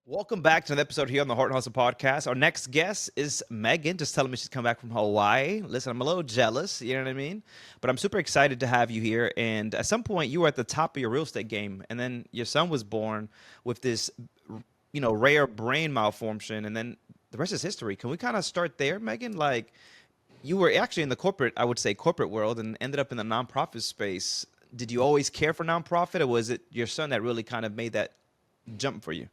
Welcome back to another episode here on the Heart and Hustle podcast. Our next guest is Megan, just telling me she's come back from Hawaii. Listen, I'm a little jealous, you know what I mean? But I'm super excited to have you here. And at some point, you were at the top of your real estate game, and then your son was born with this, rare brain malformation, and then the rest is history. Can we kind of start there, Megan? Like, you were actually in the corporate, I would say, corporate world, and ended up in the nonprofit space. Did you always care for nonprofit, or was it your son that really kind of made that jump for you?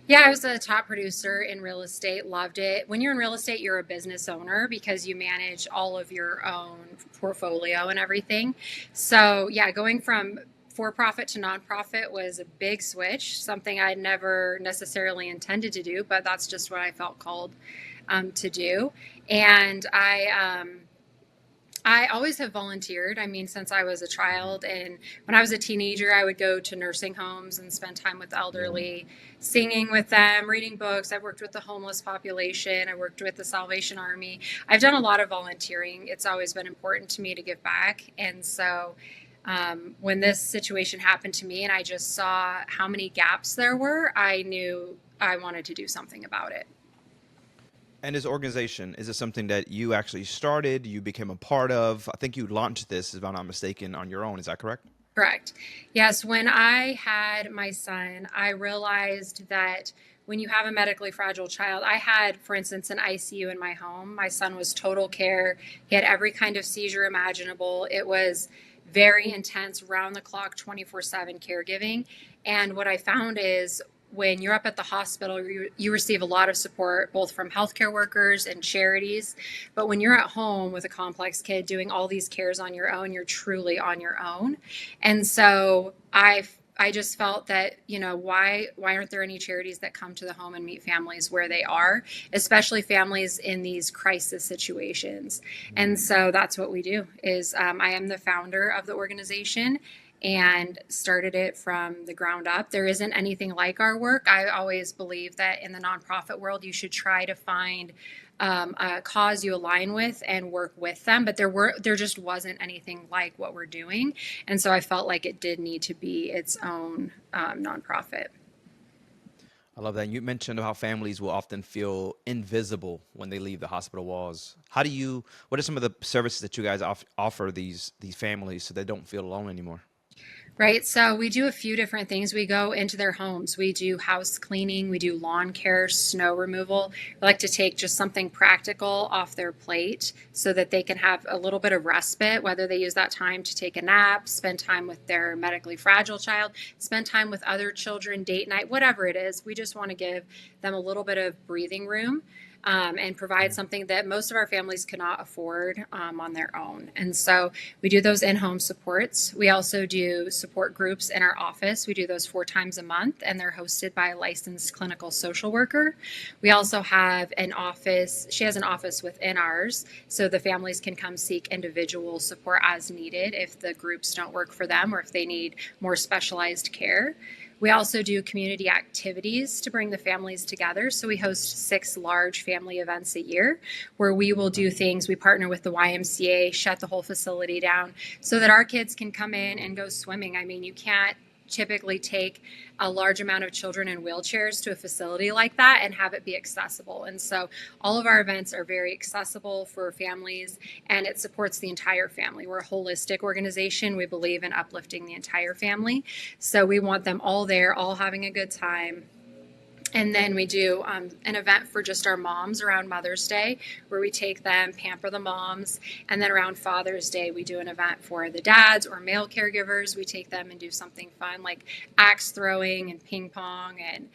Yeah, I was a top producer in real estate, loved it. When you're in real estate, you're a business owner because you manage all of your own portfolio and everything. So, yeah, going from for profit to nonprofit was a big switch, something I never necessarily intended to do, but that's just what I felt called to do. And I always have volunteered. I mean, since I was a child, and when I was a teenager, I would go to nursing homes and spend time with the elderly, singing with them, reading books. I've worked with the homeless population. I worked with the Salvation Army. I've done a lot of volunteering. It's always been important to me to give back. And so when this situation happened to me and I just saw how many gaps there were, I knew I wanted to do something about it. And this organization, is it something that you actually started, you became a part of? I think you launched this, if I'm not mistaken, on your own. Is that correct? Correct. Yes, when I had my son, I realized that when you have a medically fragile child, I had, for instance, an ICU in my home. My son was total care. He had every kind of seizure imaginable. It was very intense, round the clock, 24/7 caregiving. And what I found is when you're up at the hospital, you receive a lot of support both from healthcare workers and charities. But when you're at home with a complex kid doing all these cares on your own, you're truly on your own. And so I just felt that, why aren't there any charities that come to the home and meet families where they are, especially families in these crisis situations? And so that's what we do. Is I am the founder of the organization and started it from the ground up. There isn't anything like our work. I always believe that in the nonprofit world, you should try to find a cause you align with and work with them. But there just wasn't anything like what we're doing, and so I felt like it did need to be its own nonprofit. I love that. You mentioned how families will often feel invisible when they leave the hospital walls. What are some of the services that you guys offer these families so they don't feel alone anymore? Right. So we do a few different things. We go into their homes. We do house cleaning. We do lawn care, snow removal. We like to take just something practical off their plate so that they can have a little bit of respite, whether they use that time to take a nap, spend time with their medically fragile child, spend time with other children, date night, whatever it is. We just want to give them a little bit of breathing room and provide something that most of our families cannot afford on their own. And so we do those in home supports. We also do support groups in our office. We do those 4 times a month, and they're hosted by a licensed clinical social worker. We also have an office, she has an office within ours, so the families can come seek individual support as needed if the groups don't work for them or if they need more specialized care. We also do community activities to bring the families together. So we host 6 large family events a year where we will do things. We partner with the YMCA, shut the whole facility down so that our kids can come in and go swimming. I mean, you can't typically take a large amount of children in wheelchairs to a facility like that and have it be accessible. And so all of our events are very accessible for families, and it supports the entire family. We're a holistic organization. We believe in uplifting the entire family. So we want them all there, all having a good time. And then we do an event for just our moms around Mother's Day, where we take them, pamper the moms. And then around Father's Day, we do an event for the dads or male caregivers. We take them and do something fun like axe throwing and ping pong. And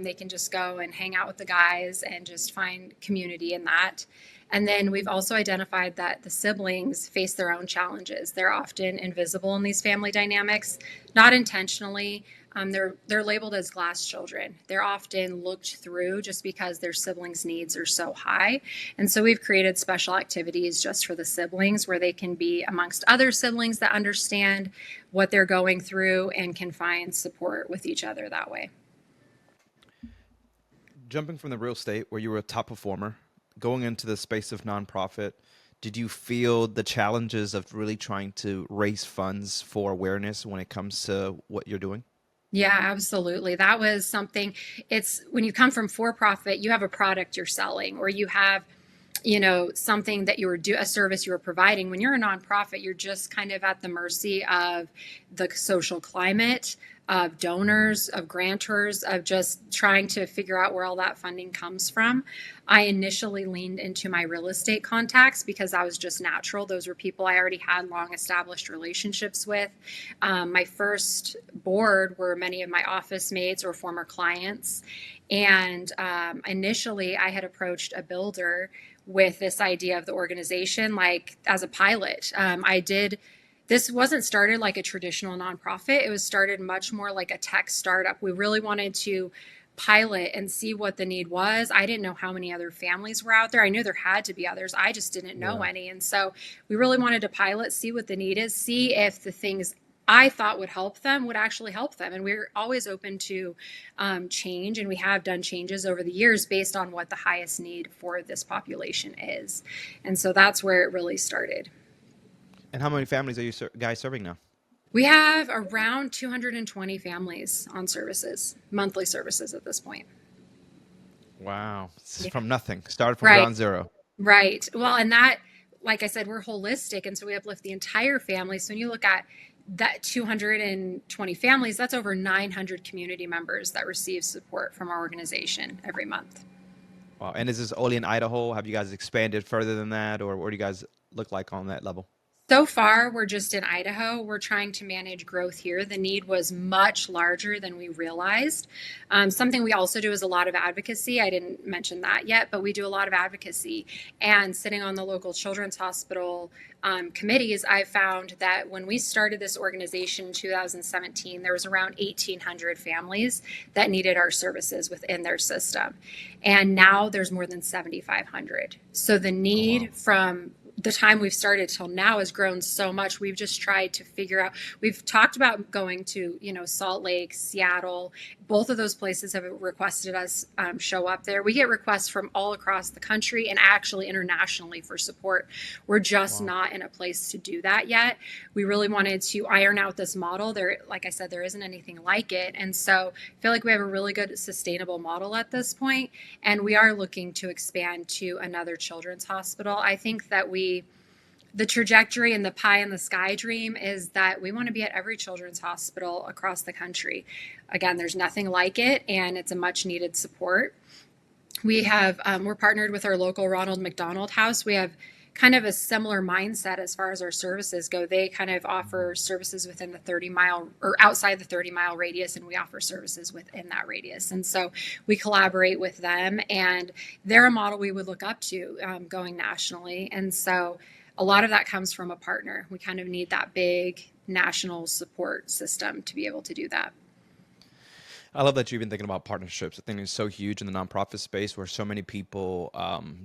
they can just go and hang out with the guys and just find community in that. And then we've also identified that the siblings face their own challenges. They're often invisible in these family dynamics, not intentionally. They're labeled as glass children. They're often looked through just because their siblings' needs are so high. And so we've created special activities just for the siblings where they can be amongst other siblings that understand what they're going through and can find support with each other that way. Jumping from the real estate where you were a top performer, going into the space of nonprofit, did you feel the challenges of really trying to raise funds for awareness when it comes to what you're doing? Yeah, absolutely. That was something. It's when you come from for profit, you have a product you're selling, or you have, something that you were a service you were providing. When you're a nonprofit, you're just kind of at the mercy of the social climate, of donors, of grantors, of just trying to figure out where all that funding comes from. I initially leaned into my real estate contacts because that was just natural. Those were people I already had long established relationships with. My first board were many of my office mates or former clients. And initially, I had approached a builder with this idea of the organization, like as a pilot. This wasn't started like a traditional nonprofit. It was started much more like a tech startup. We really wanted to pilot and see what the need was. I didn't know how many other families were out there. I knew there had to be others. I just didn't know Yeah. any. And so we really wanted to pilot, see what the need is, see if the things I thought would help them would actually help them. And we're always open to change. And we have done changes over the years based on what the highest need for this population is. And so that's where it really started. And how many families are you guys serving now? We have around 220 families on services, monthly services at this point. Wow. This is Yeah. from nothing. Started from Right. ground zero. Right. Well, and that, like I said, we're holistic. And so we uplift the entire family. So when you look at that 220 families, that's over 900 community members that receive support from our organization every month. Wow. And is this only in Idaho? Have you guys expanded further than that, or what do you guys look like on that level? So far, we're just in Idaho. We're trying to manage growth here. The need was much larger than we realized. Something we also do is a lot of advocacy. I didn't mention that yet, but we do a lot of advocacy. And sitting on the local children's hospital committees, I found that when we started this organization in 2017, there was around 1,800 families that needed our services within their system. And now there's more than 7,500. So the Oh, wow. need from the time we've started till now has grown so much. We've just tried to figure out, we've talked about going to, Salt Lake, Seattle. Both of those places have requested us show up there. We get requests from all across the country and actually internationally for support. We're just Wow. not in a place to do that yet. We really wanted to iron out this model. There, like I said, there isn't anything like it. And so I feel like we have a really good sustainable model at this point, and we are looking to expand to another children's hospital. I think that the trajectory and the pie in the sky dream is that we want to be at every children's hospital across the country. Again, there's nothing like it, and it's a much needed support. We're partnered with our local Ronald McDonald House. We have kind of a similar mindset as far as our services go. They kind of offer services within the 30-mile or outside the 30-mile radius, and we offer services within that radius. And so we collaborate with them, and they're a model we would look up to going nationally. And so a lot of that comes from a partner. We kind of need that big national support system to be able to do that. I love that you've been thinking about partnerships. I think it's so huge in the nonprofit space where so many people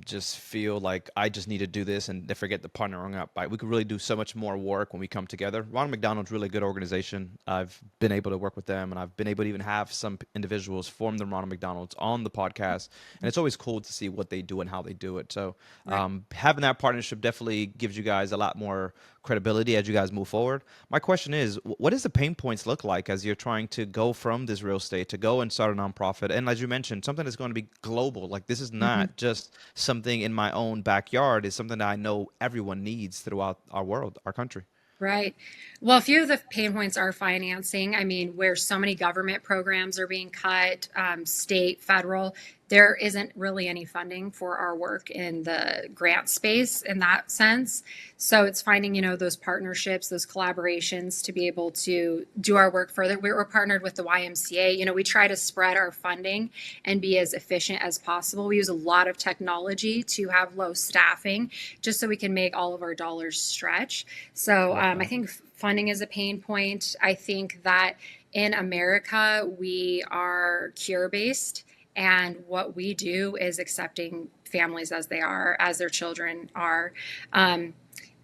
just feel like I just need to do this and they forget the partnering up. We could really do so much more work when we come together. Ronald McDonald's really a good organization. I've been able to work with them, and I've been able to even have some individuals from the Ronald McDonald's on the podcast. And it's always cool to see what they do and how they do it. So Right. having that partnership definitely gives you guys a lot more credibility as you guys move forward. My question is, what does the pain points look like as you're trying to go from this real estate to go and start a nonprofit? And as you mentioned, something that's going to be global. Like this is Mhm. not just something in my own backyard. It's something that I know everyone needs throughout our world, our country. Right. Well, a few of the pain points are financing. I mean, where so many government programs are being cut, state, federal, there isn't really any funding for our work in the grant space in that sense. So it's finding, those partnerships, those collaborations to be able to do our work further. We're partnered with the YMCA. We try to spread our funding and be as efficient as possible. We use a lot of technology to have low staffing just so we can make all of our dollars stretch. So Love I that. think funding is a pain point. I think that in America, we are cure based. And what we do is accepting families as they are, as their children are. Um,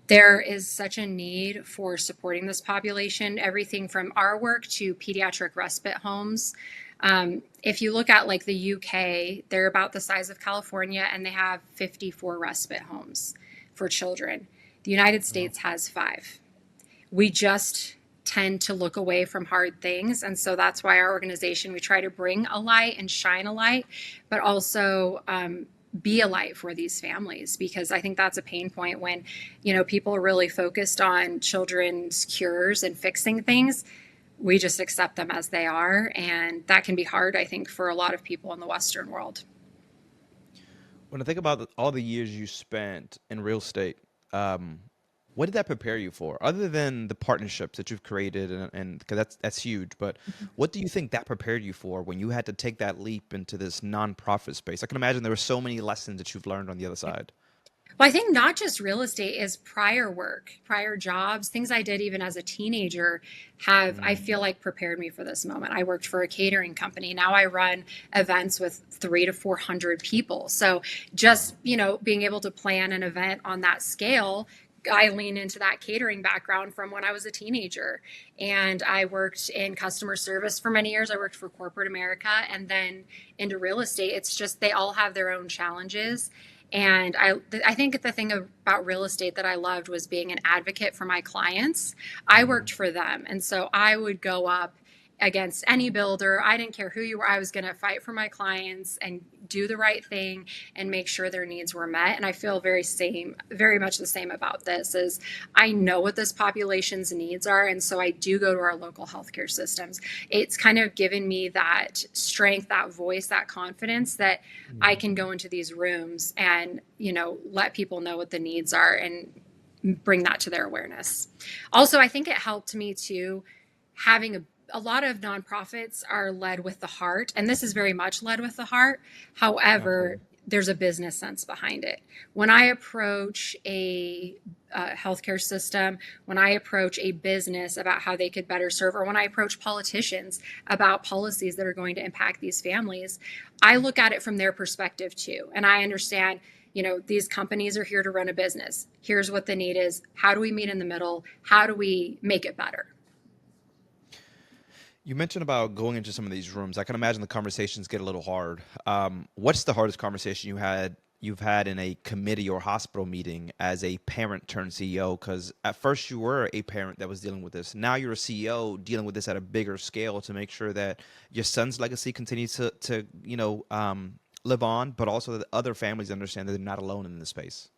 there is such a need for supporting this population, everything from our work to pediatric respite homes. If you look at like the UK, they're about the size of California and they have 54 respite homes for children. The United Wow. States has five. We just tend to look away from hard things. And so that's why our organization, we try to bring a light and shine a light, but also be a light for these families, because I think that's a pain point when, people are really focused on children's cures and fixing things. We just accept them as they are. And that can be hard, I think, for a lot of people in the Western world. When I think about all the years you spent in real estate, um, what did that prepare you for, other than the partnerships that you've created, and because that's huge. But what do you think that prepared you for when you had to take that leap into this nonprofit space? I can imagine there were so many lessons that you've learned on the other side. Well, I think not just real estate, is prior work, prior jobs, things I did even as a teenager have, I Mm. feel like, prepared me for this moment. I worked for a catering company. Now I run events with 300 to 400 people. So Wow. just, being able to plan an event on that scale, I lean into that catering background from when I was a teenager. And I worked in customer service for many years. I worked for corporate America and then into real estate. It's just they all have their own challenges. And I think the thing about real estate that I loved was being an advocate for my clients. I Hmm. worked for them. And so I would go up against any builder. I didn't care who you were. I was going to fight for my clients and do the right thing and make sure their needs were met. And I feel very much the same about this. Is I know what this population's needs are, and so I do go to our local healthcare systems. It's kind of given me that strength, that voice, that confidence that I Hmm. can go into these rooms and, let people know what the needs are and bring that to their awareness. Also, I think it helped me too, having a lot of nonprofits are led with the heart, and this is very much led with the heart. However, Absolutely. there's a business sense behind it. When I approach a healthcare system, when I approach a business about how they could better serve, or when I approach politicians about policies that are going to impact these families, I look at it from their perspective too. And I understand, these companies are here to run a business. Here's what the need is. How do we meet in the middle? How do we make it better? You mentioned about going into some of these rooms. I can imagine the conversations get a little hard. What's the hardest conversation you've had in a committee or hospital meeting as a parent turned CEO? Because at first you were a parent that was dealing with this. Now you're a CEO dealing with this at a bigger scale to make sure that your son's legacy continues to live on, but also that other families understand that they're not alone in this space.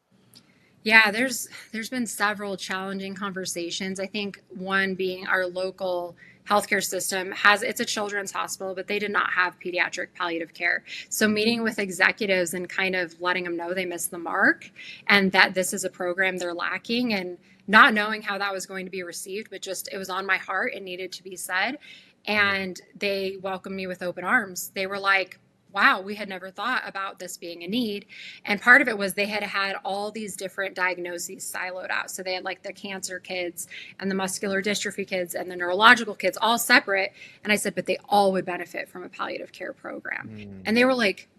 Yeah, there's been several challenging conversations. I think one being our local healthcare system has it's a children's hospital, but they did not have pediatric palliative care. So meeting with executives and kind of letting them know they missed the mark and that this is a program they're lacking, and not knowing how that was going to be received, but just it was on my heart, it needed to be said. Yeah. And they welcomed me with open arms. They were like, wow, we had never thought about this being a need. And part of it was they had had all these different diagnoses siloed out. So they had like the cancer kids and the muscular dystrophy kids and the neurological kids all separate. And I said, but they all would benefit from a palliative care program. Mm. And they were like,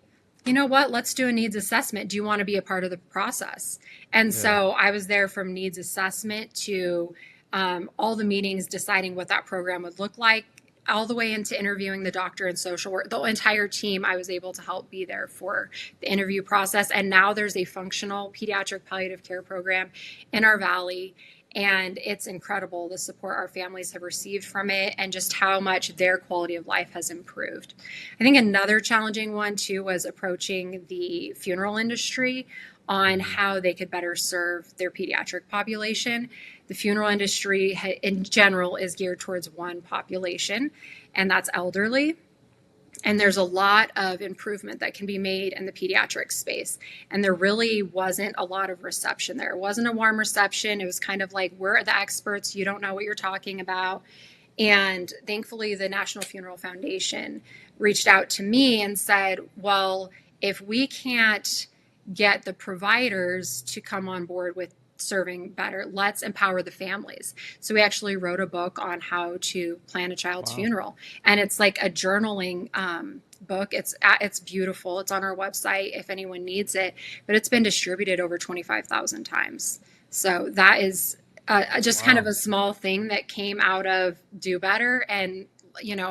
you know what? Let's do a needs assessment. Do you want to be a part of the process? And Yeah. so I was there from needs assessment to all the meetings deciding what that program would look like, all the way into interviewing the doctor and social work. The entire team I was able to help be there for the interview process. And now there's a functional pediatric palliative care program in our valley. And it's incredible the support our families have received from it and just how much their quality of life has improved. I think another challenging one too was approaching the funeral industry on Hmm. how they could better serve their pediatric population. The funeral industry in general is geared towards one population, and that's elderly. And there's a lot of improvement that can be made in the pediatric space. And there really wasn't a lot of reception there. It wasn't a warm reception. It was kind of like, we're the experts. You don't know what you're talking about. And thankfully, the National Funeral Foundation reached out to me and said, well, if we can't get the providers to come on board with serving better, let's empower the families. So we actually wrote a book on how to plan a child's Wow. funeral, and it's like a journaling book. It's beautiful. It's on our website if anyone needs it, but it's been distributed over 25,000 times. So that is just kind of Wow. a small thing that came out of Do Better, and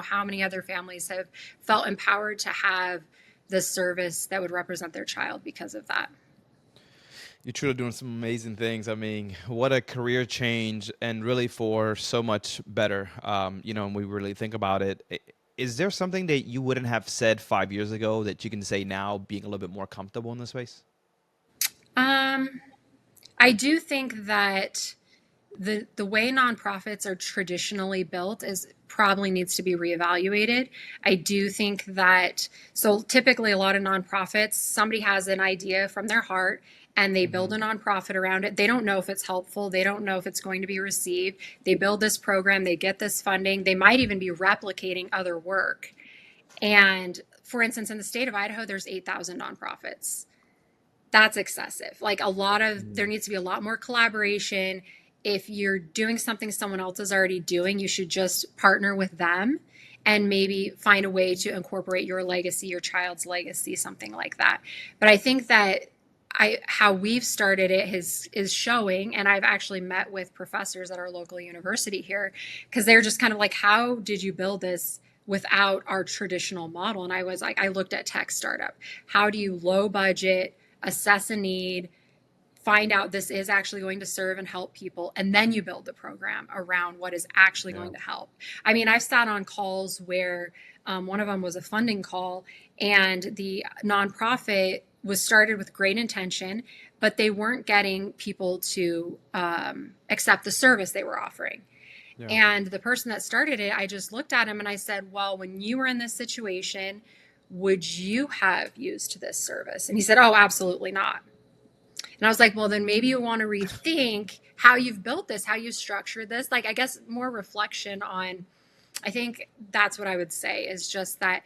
how many other families have felt empowered to have this service that would represent their child because of that. You're truly doing some amazing things. I mean, what a career change, and really for so much better. And we really think about it. Is there something that you wouldn't have said 5 years ago that you can say now, being a little bit more comfortable in this space? Um, I do think that the way nonprofits are traditionally built is probably needs to be reevaluated. I do think that so typically a lot of nonprofits, somebody has an idea from their heart and they build Hmm. a nonprofit around it. They don't know if it's helpful, they don't know if it's going to be received. They build this program, they get this funding, they might even be replicating other work. And for instance, in the state of Idaho, there's 8,000 nonprofits. That's excessive. Like there needs to be a lot more collaboration. If you're doing something someone else is already doing, you should just partner with them and maybe find a way to incorporate your legacy, your child's legacy, something like that. But I think that how we've started it is showing, and I've actually met with professors at our local university here because they're just kind of like, how did you build this without our traditional model? And I was like, I looked at tech startup. How do you low budget, assess a need, find out this is actually going to serve and help people, and then you build the program around what is actually Yeah. going to help? I mean, I've sat on calls where one of them was a funding call, and the nonprofit was started with great intention, but they weren't getting people to accept the service they were offering. Yeah. And the person that started it, I just looked at him and I said, well, when you were in this situation, would you have used this service? And he said, oh, absolutely not. And I was like, well, then maybe you want to rethink how you've built this, how you structured this. Like, I guess more reflection on, I think that's what I would say is just that,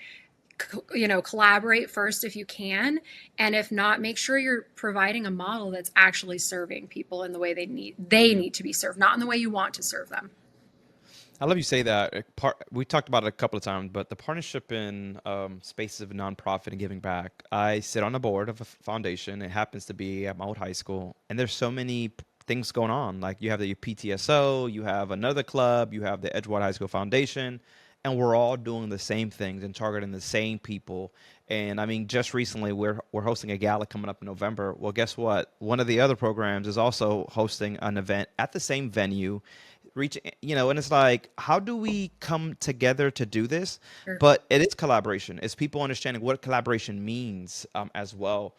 collaborate first if you can. And if not, make sure you're providing a model that's actually serving people in the way they need to be served, not in the way you want to serve them. I love you say that. We talked about it a couple of times, but the partnership in spaces of nonprofit and giving back. I sit on the board of a foundation. It happens to be at my old high school, and there's so many things going on. Like you have the PTSO, you have another club, you have the Edgewater High School Foundation, and we're all doing the same things and targeting the same people. And I mean, just recently we're hosting a gala coming up in November. Well, guess what? One of the other programs is also hosting an event at the same venue, reaching, and it's like, how do we come together to do this? Sure. But it is collaboration. It's people understanding what collaboration means, as well.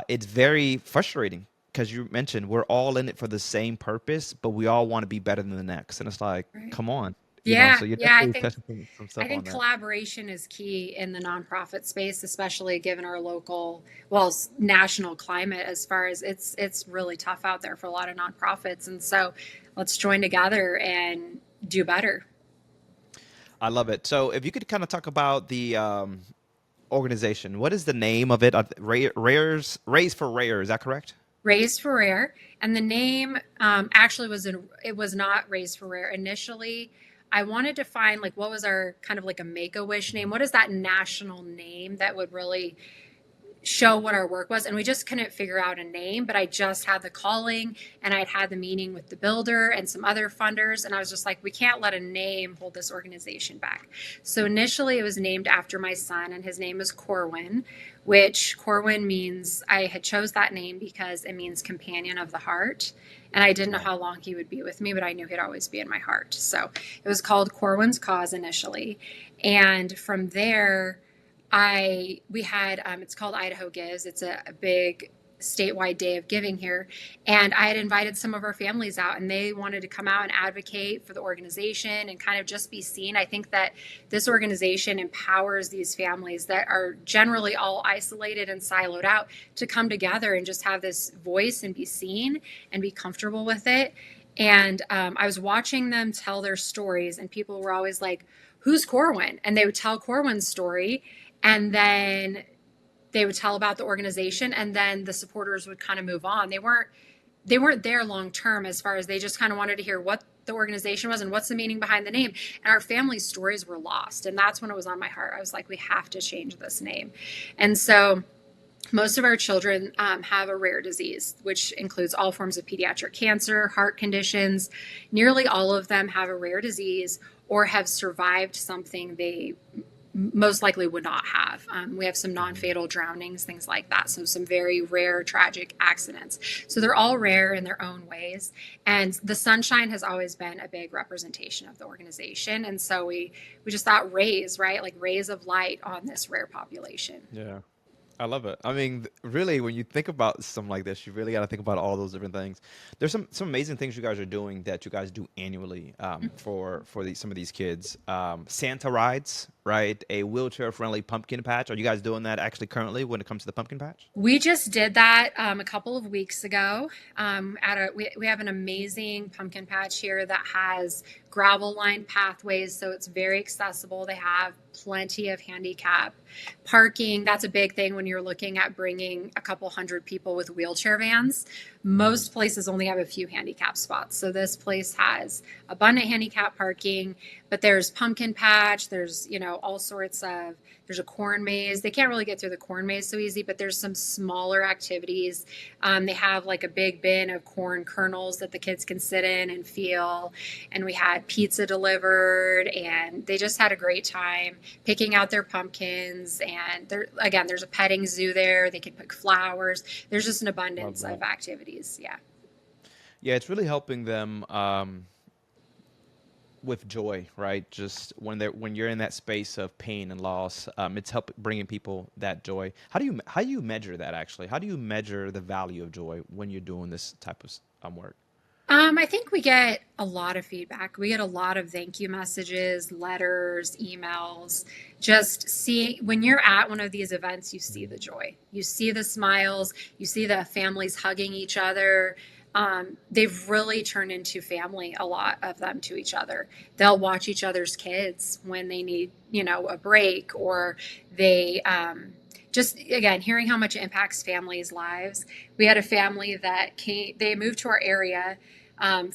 It's very frustrating because you mentioned we're all in it for the same purpose, but we all want to be better than the next, and it's like, Right. come on. Yeah, So you're yeah, I definitely think touching some I stuff on think that. collaboration is key in the nonprofit space, especially given our local, well, national climate. As far as it's really tough out there for a lot of nonprofits, and so let's join together and do better. I love it. So if you could kind of talk about the organization, what is the name of it? Rares, Raise for Rare, is that correct? Raised for Rare, and the name actually it was not Raised for Rare initially. I wanted to find like what was our kind of like a Make a Wish name. What is that national name that would really show what our work was, and we just couldn't figure out a name. But I just had the calling, and I'd had the meeting with the builder and some other funders, and I was just like, we can't let a name hold this organization back. So initially it was named after my son, and his name is Corwin, which Corwin means, I had chose that name because it means companion of the heart, and I didn't know Wow. how long he would be with me, but I knew he'd always be in my heart. So it was called Corwin's Cause initially, and from there we had it's called Idaho Gives. It's a big statewide day of giving here, and I had invited some of our families out, and they wanted to come out and advocate for the organization and kind of just be seen. I think that this organization empowers these families that are generally all isolated and siloed out to come together and just have this voice and be seen and be comfortable with it. And I was watching them tell their stories, and people were always like, who's Corwin? And they would tell Corwin's story, and then they would tell about the organization, and then the supporters would kind of move on. They weren't there long term, as far as they just kind of wanted to hear what the organization was and what's the meaning behind the name. And our family stories were lost, and that's when it was on my heart. I was like, we have to change this name. And so most of our children have a rare disease, which includes all forms of pediatric cancer, heart conditions. Nearly all of them have a rare disease or have survived something they most likely would not have. We have some non-fatal drownings, things like that. So some very rare tragic accidents. So they're all rare in their own ways. And the sunshine has always been a big representation of the organization. And so we just thought rays, right? Like rays of light on this rare population. Yeah. I love it. I mean, really, when you think about something like this, you really got to think about all those different things. There's some amazing things you guys are doing that you guys do annually for some of these kids. Santa rides, right? A wheelchair friendly pumpkin patch. Are you guys doing that actually currently when it comes to the pumpkin patch? We just did that a couple of weeks ago. We have an amazing pumpkin patch here that has gravel lined pathways, so it's very accessible. They have plenty of handicap parking. That's a big thing when you're looking at bringing a couple hundred people with wheelchair vans. Most places only have a few handicap spots. So this place has abundant handicap parking, but there's pumpkin patch, there's, all sorts of, there's a corn maze. They can't really get through the corn maze so easy, but there's some smaller activities. They have like a big bin of corn kernels that the kids can sit in and feel. And we had pizza delivered, and they just had a great time picking out their pumpkins. And there's a petting zoo there. They can pick flowers. There's just an Love abundance that. of activities. Yeah. Yeah, it's really helping them with joy, right? Just when you're in that space of pain and loss, it's help bringing people that joy. How do you measure that actually? How do you measure the value of joy when you're doing this type of work? I think we get a lot of feedback. We get a lot of thank you messages, letters, emails. Just see when you're at one of these events, you see the joy, you see the smiles, you see the families hugging each other. They've really turned into family, a lot of them to each other. They'll watch each other's kids when they need, a break, or they, just again, hearing how much it impacts families' lives. We had a family that they moved to our area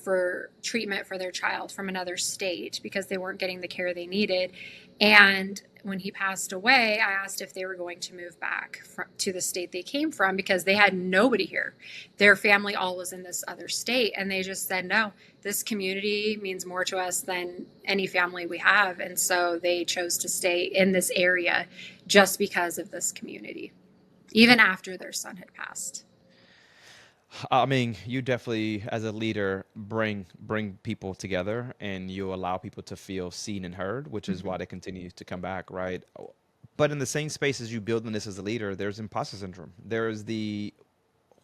for treatment for their child from another state because they weren't getting the care they needed. And when he passed away, I asked if they were going to move back to the state they came from because they had nobody here. Their family all was in this other state. And they just said, no, this community means more to us than any family we have. And so they chose to stay in this area just because of this community, even after their son had passed. I mean, you definitely, as a leader, bring people together, and you allow people to feel seen and heard, which is why they continue to come back, right? But in the same space as you building this as a leader, there's imposter syndrome. There's the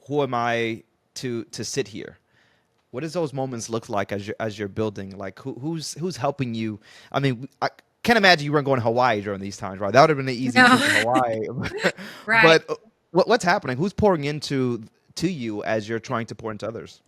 who am I to sit here? What does those moments look like as you're building? Like who's helping you? I mean, I can't imagine you weren't going to Hawaii during these times, right? That would have been an easy trip to No, Hawaii. right. But what's happening? Who's pouring into to you as you're trying to pour into others?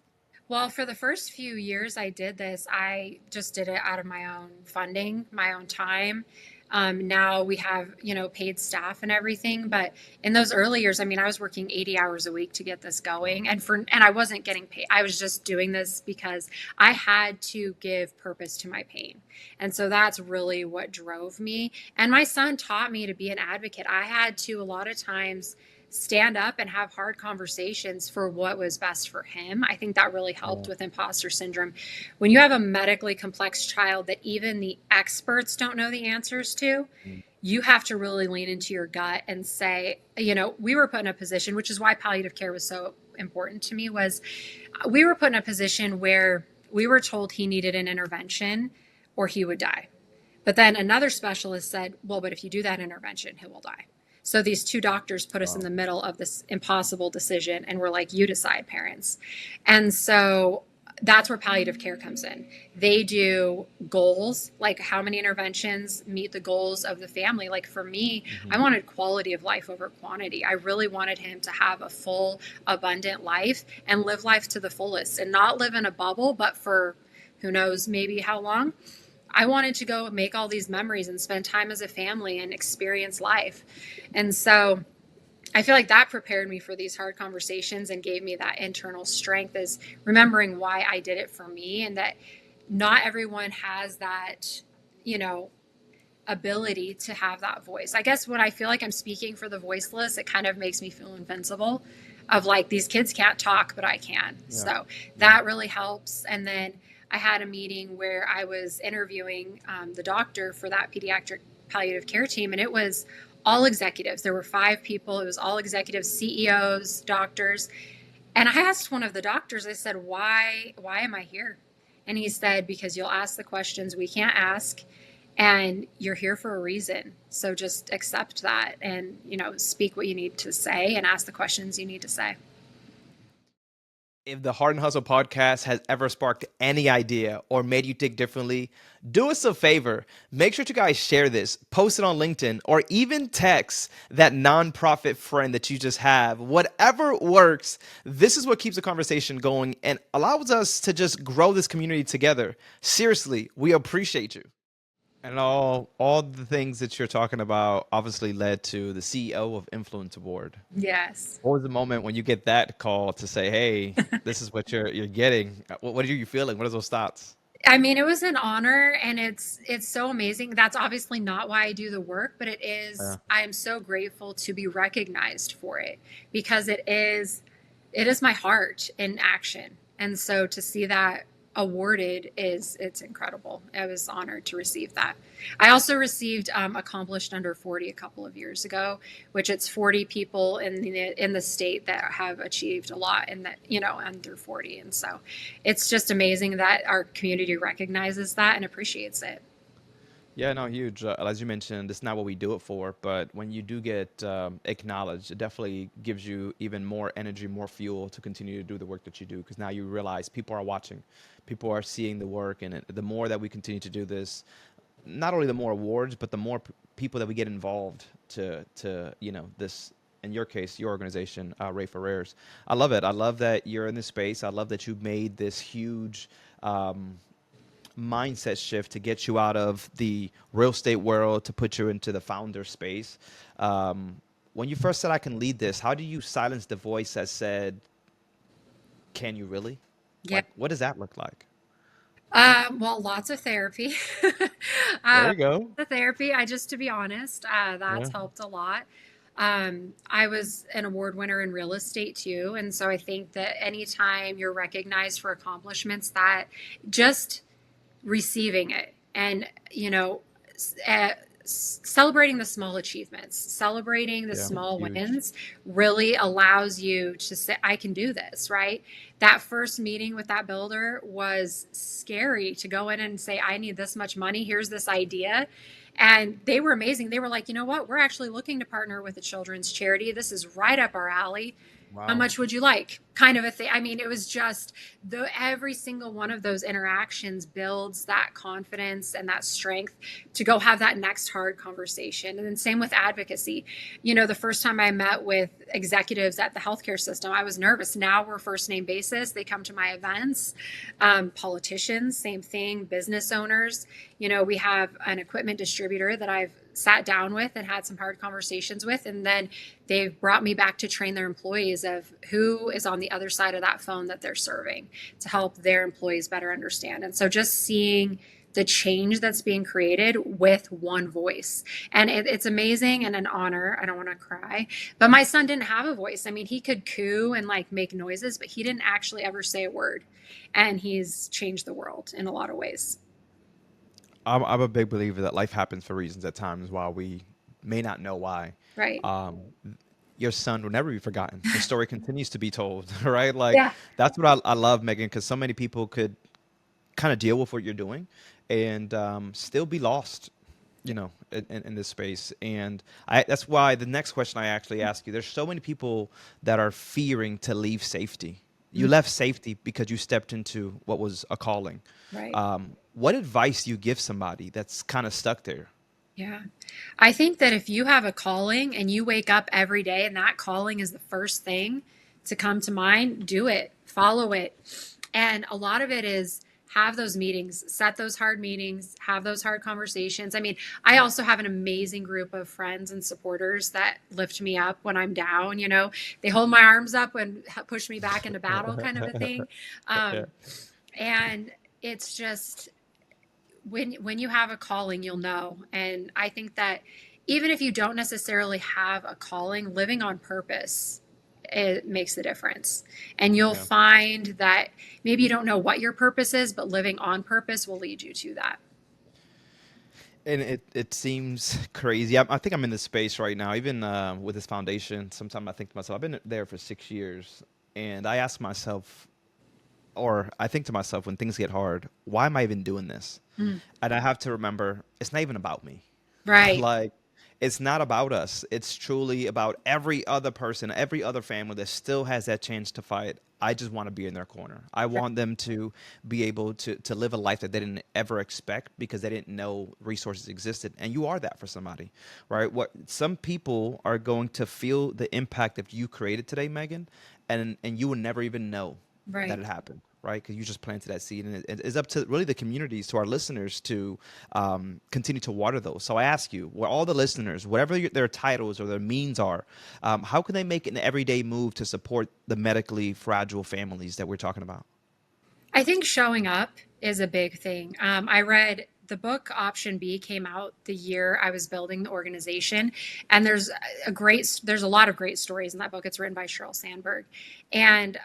Well, for the first few years I did this, I just did it out of my own funding, my own time. Now we have, paid staff and everything. But in those early years, I mean, I was working 80 hours a week to get this going, and I wasn't getting paid. I was just doing this because I had to give purpose to my pain. And so that's really what drove me. And my son taught me to be an advocate. I had to, a lot of times, stand up and have hard conversations for what was best for him. I think that really helped Yeah. with imposter syndrome. When you have a medically complex child that even the experts don't know the answers to, Mm. you have to really lean into your gut and say, we were put in a position, which is why palliative care was so important to me, was we were put in a position where we were told he needed an intervention or he would die. But then another specialist said, well, but if you do that intervention, he will die. So these two doctors put us in Wow. the middle of this impossible decision and we're like, you decide, parents. And so that's where palliative care comes in. They do goals, like how many interventions meet the goals of the family. Like for me, I Hmm. wanted quality of life over quantity. I really wanted him to have a full, abundant life and live life to the fullest and not live in a bubble, but for who knows, maybe how long. I wanted to go make all these memories and spend time as a family and experience life. And so I feel like that prepared me for these hard conversations and gave me that internal strength, is remembering why I did it for me, and that not everyone has that, you know, ability to have that voice. I guess when I feel like I'm speaking for the voiceless, it kind of makes me feel invincible, of like these kids can't talk, but I can. Yeah. So Yeah. that really helps. And then I had a meeting where I was interviewing the doctor for that pediatric palliative care team, and it was all executives. There were 5 people. It was all executives, CEOs, doctors. And I asked one of the doctors, I said, why am I here? And he said, because you'll ask the questions we can't ask, and you're here for a reason. So just accept that and, speak what you need to say and ask the questions you need to say. If the Heart and Hustle podcast has ever sparked any idea or made you think differently, do us a favor. Make sure to guys share this, post it on LinkedIn, or even text that nonprofit friend that you just have. Whatever works, this is what keeps the conversation going and allows us to just grow this community together. Seriously, we appreciate you. And all the things that you're talking about obviously led to the CEO of Influence Award. Yes. What was the moment when you get that call to say, "Hey, this is what you're getting"? What are you feeling? What are those thoughts? I mean, it was an honor, and it's so amazing. That's obviously not why I do the work, but it Yeah. is. I am so grateful to be recognized for it, because it is my heart in action. And so to see that awarded it's incredible. I was honored to receive that. I also received accomplished under 40 a couple of years ago, which it's 40 people in the state that have achieved a lot in that, under 40. And so it's just amazing that our community recognizes that and appreciates it. Yeah, no, huge. As you mentioned, it's not what we do it for, but when you do get acknowledged, it definitely gives you even more energy, more fuel to continue to do the work that you do. Because now you realize people are watching, people are seeing the work, and the more that we continue to do this, not only the more awards, but the more people that we get involved to this. In your case, your organization, Ray Ferrer's. I love it. I love that you're in this space. I love that you made this huge. Mindset shift to get you out of the real estate world to put you into the founder space. When you first said I can lead this, how do you silence the voice that said, "Can you really?" Yeah. Like, what does that look like? Well, lots of therapy. There uh, you go. the therapy. To be honest, that's Yeah. helped a lot. I was an award winner in real estate too, and so I think that anytime you're recognized for accomplishments, that just receiving it and celebrating the small achievements, celebrating the Yeah. small Huge. wins really allows you to say, I can do this, right? That first meeting with that builder was scary, to go in and say, I need this much money, here's this idea. And they were amazing. They were like, you know what, we're actually looking to partner with a children's charity, this is right up our alley, how Wow. much would you like, kind of a thing. I mean, it was just every single one of those interactions builds that confidence and that strength to go have that next hard conversation. And then same with advocacy. The first time I met with executives at the healthcare system, I was nervous. Now we're first name basis, they come to my events. Politicians, same thing. Business owners, we have an equipment distributor that I've sat down with and had some hard conversations with, and then they've brought me back to train their employees of who is on the other side of that phone that they're serving, to help their employees better understand. And so just seeing the change that's being created with one voice, and it's amazing and an honor. I don't want to cry, but my son didn't have a voice. I mean, he could coo and like make noises, but he didn't actually ever say a word, and he's changed the world in a lot of ways. I'm a big believer that life happens for reasons at times while we may not know why. Right. Um, your son will never be forgotten. The story continues to be told, right? Like, Yeah. that's what I love, Megan, because so many people could kind of deal with what you're doing and still be lost, in this space. And that's why the next question I actually ask you, there's so many people that are fearing to leave safety. You left safety because you stepped into what was a calling. Right. What advice do you give somebody that's kind of stuck there? Yeah. I think that if you have a calling and you wake up every day and that calling is the first thing to come to mind, do it, follow it. And a lot of it is have those meetings, set those hard meetings, have those hard conversations. I mean, I also have an amazing group of friends and supporters that lift me up when I'm down. They hold my arms up and push me back into battle, kind of a thing. Yeah. Um, and it's just when you have a calling, you'll know. And I think that even if you don't necessarily have a calling, living on purpose, it makes a difference. And you'll Yeah. find that maybe you don't know what your purpose is, but living on purpose will lead you to that. And it seems crazy. I think I'm in this space right now, even with this foundation. Sometimes I think to myself, I've been there for 6 years, and I ask myself, or I think to myself, when things get hard, why am I even doing this? Mm. And I have to remember, it's not even about me. Right. Like, it's not about us. It's truly about every other person, every other family that still has that chance to fight. I just want to be in their corner. I want them to be able to live a life that they didn't ever expect because they didn't know resources existed. And you are that for somebody, right? What some people are going to feel the impact that you created today, Megan, and you will never even know that Right. it happened, right? Because you just planted that seed, and it's up to really the communities, to our listeners, to continue to water those. So I ask you, well, all the listeners, whatever their titles or their means are, how can they make an everyday move to support the medically fragile families that we're talking about? I think showing up is a big thing. I read the book Option B came out the year I was building the organization, and there's a lot of great stories in that book. It's written by Sheryl Sandberg, and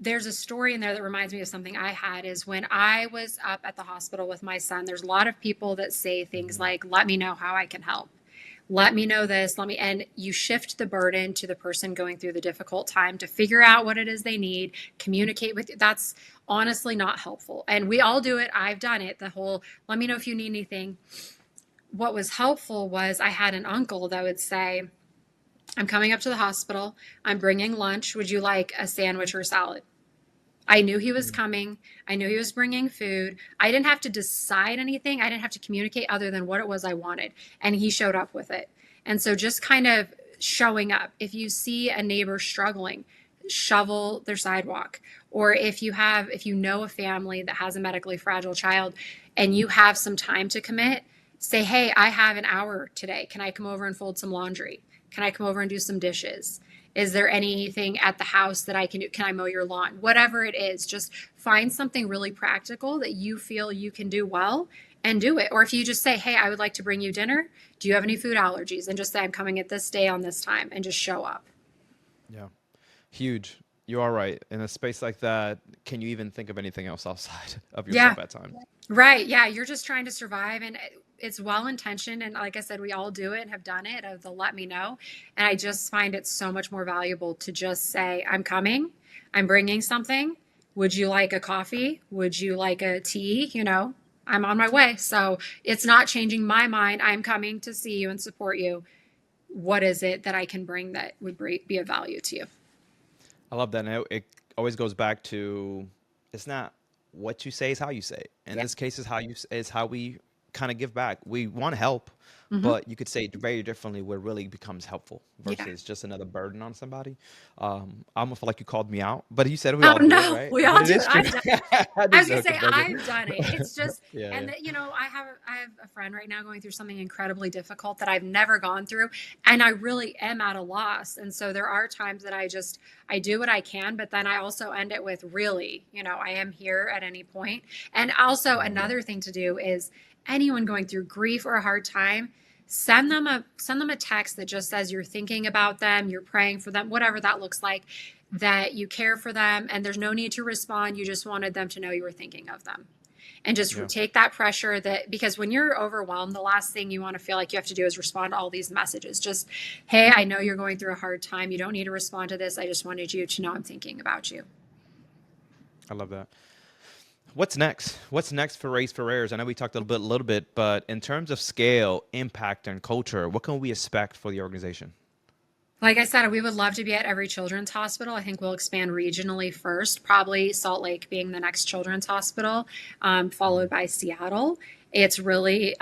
there's a story in there that reminds me of something I had is when I was up at the hospital with my son. There's a lot of people that say things Mhm. like, let me know how I can help. Let me know this, and you shift the burden to the person going through the difficult time to figure out what it is they need, communicate with you. That's honestly not helpful. And we all do it. I've done it. The whole, let me know if you need anything. What was helpful was I had an uncle that would say, I'm coming up to the hospital. I'm bringing lunch. Would you like a sandwich or a salad? I knew he was Mm. coming. I knew he was bringing food. I didn't have to decide anything. I didn't have to communicate other than what it was I wanted. And he showed up with it. And so just kind of showing up. If you see a neighbor struggling, shovel their sidewalk. Or if you know a family that has a medically fragile child and you have some time to commit, say, hey, I have an hour today. Can I come over and fold some laundry? Can I come over and do some dishes? Is there anything at the house that I can do? Can I mow your lawn? Whatever it is, just find something really practical that you feel you can do well and do it. Or if you just say, hey, I would like to bring you dinner. Do you have any food allergies? And just say, I'm coming at this day on this time and just show up. Yeah, huge. You are right. In a space like that, can you even think of anything else outside of Yeah, yourself at times? right. Yeah, you're just trying to survive. And it's well intentioned. And like I said, we all do it and have done it. They'll let me know. And I just find it so much more valuable to just say, I'm coming, I'm bringing something. Would you like a coffee? Would you like a tea? I'm on my way. So it's not changing my mind. I'm coming to see you and support you. What is it that I can bring that would be of value to you? I love that. And it always goes back to, it's not what you say, is how you say it. In Yeah. this case, is how we kind of give back. We want to help, Hmm. but you could say it very differently where it really becomes helpful Yeah. versus just another burden on somebody. I almost feel like you called me out, but you said we Oh all do it, no, right? we But all it do it. is true. I've done. I'm I just was gonna say joking, Megan. I've done it. It's just, Yeah, and yeah. I have a friend right now going through something incredibly difficult that I've never gone through, and I really am at a loss. And so there are times that I do what I can, but then I also end it with really, I am here at any point. And also I love that. another thing to do is anyone going through grief or a hard time. Send them a text that just says you're thinking about them, you're praying for them, whatever that looks like, that you care for them, and there's no need to respond. You just wanted them to know you were thinking of them. And just Yeah. take that pressure that because when you're overwhelmed, the last thing you want to feel like you have to do is respond to all these messages. Just, hey, I know you're going through a hard time. You don't need to respond to this. I just wanted you to know I'm thinking about you. I love that. What's next? What's next for Race for Rares? I know we talked a little bit, but in terms of scale, impact, and culture, what can we expect for the organization? Like I said, we would love to be at every children's hospital. I think we'll expand regionally first, probably Salt Lake being the next children's hospital, followed Mhm. by Seattle. It's really,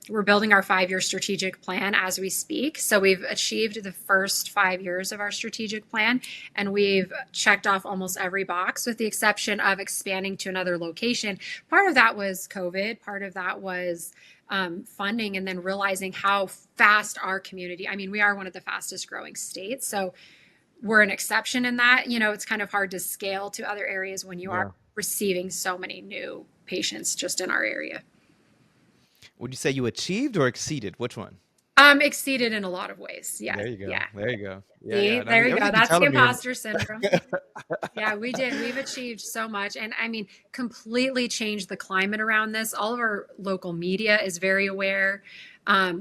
we're building our 5 year strategic plan as we speak. So we've achieved the first 5 years of our strategic plan, and we've checked off almost every box with the exception of expanding to another location. Part of that was COVID, part of that was funding, and then realizing how fast our community, I mean, we are one of the fastest growing states. So we're an exception in that. It's kind of hard to scale to other areas when you are Yeah. receiving so many new patients just in our area. Would you say you achieved or exceeded? Which one? Exceeded in a lot of ways. Yes. There you go. Yeah. There you go. Yeah, See, yeah. And I there mean, you go. everything you're That's the telling me, imposter syndrome. Yeah, we did. We've achieved so much. And I mean, completely changed the climate around this. All of our local media is very aware.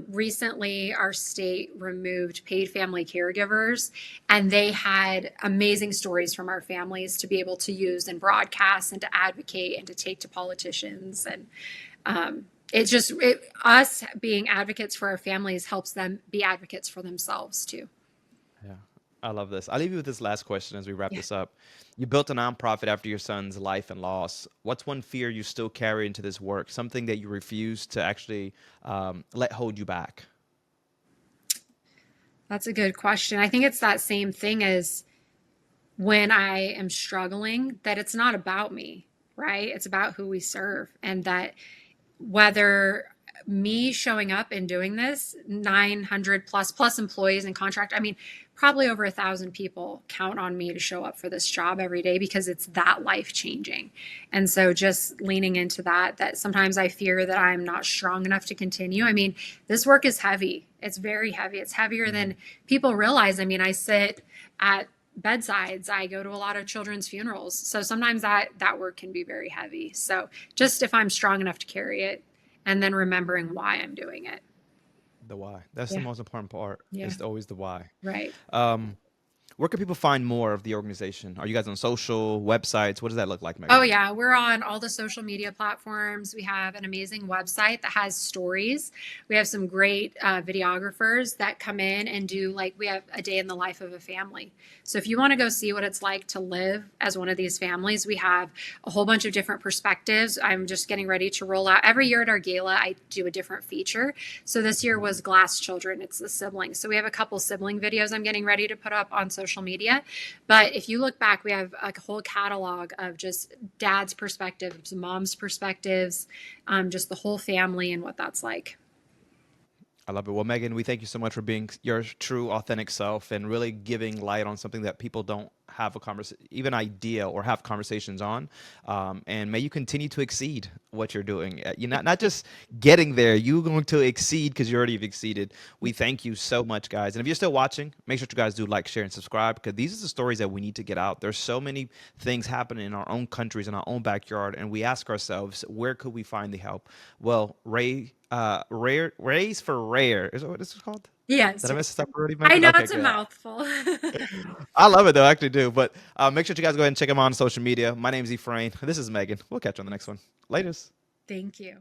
Recently, our state removed paid family caregivers, and they had amazing stories from our families to be able to use and broadcast and to advocate and to take to politicians. And us being advocates for our families helps them be advocates for themselves too. yeah, I love this. I'll leave you with this last question as we wrap Yeah. this up. You built a nonprofit after your son's life and loss. What's one fear you still carry into this work? Something that you refuse to actually let hold you back? That's a good question. I think it's that same thing as when I am struggling, that it's not about me, right? It's about who we serve. And that whether me showing up and doing this, 900 plus employees and contract, I mean, probably over 1,000 people count on me to show up for this job every day because it's that life changing. And so just leaning into that, that sometimes I fear that I'm not strong enough to continue. I mean, this work is heavy. It's very heavy. It's heavier Hmm. than people realize. I mean, I sit at bedsides, I go to a lot of children's funerals, so sometimes that work can be very heavy. So just if I'm strong enough to carry it, and then remembering why I'm doing it. The why. That's the Yeah. most important part. Yeah. It's always the why. Right. Um, where can people find more of the organization? Are you guys on social websites? What does that look like, Oh, Megan? yeah. We're on all the social media platforms. We have an amazing website that has stories. We have some great videographers that come in and do, like, we have a day in the life of a family. So if you want to go see what it's like to live as one of these families, we have a whole bunch of different perspectives. I'm just getting ready to roll out. Every year at our gala, I do a different feature. So this year was Glass Children, it's the siblings. So we have a couple sibling videos I'm getting ready to put up on social media. But if you look back, we have a whole catalog of just dad's perspectives, mom's perspectives, just the whole family and what that's like. I love it. Well, Megan, we thank you so much for being your true, authentic self and really giving light on something that people don't have a conversation, even idea, or have conversations on. And may you continue to exceed what you're doing. You're not just getting there; you're going to exceed because you already have exceeded. We thank you so much, guys. And if you're still watching, make sure you guys do like, share, and subscribe because these are the stories that we need to get out. There's so many things happening in our own countries, in our own backyard, and we ask ourselves, where could we find the help? Well, raise for rare. Is that what this is called? Yes, Did I yes. mess this up already, I Megan? know Okay, it's a good. mouthful. I love it though, I actually do. But make sure you guys go ahead and check them out on social media. My name's Ephraim. This is Megan. We'll catch you on the next one. Laters. Thank you.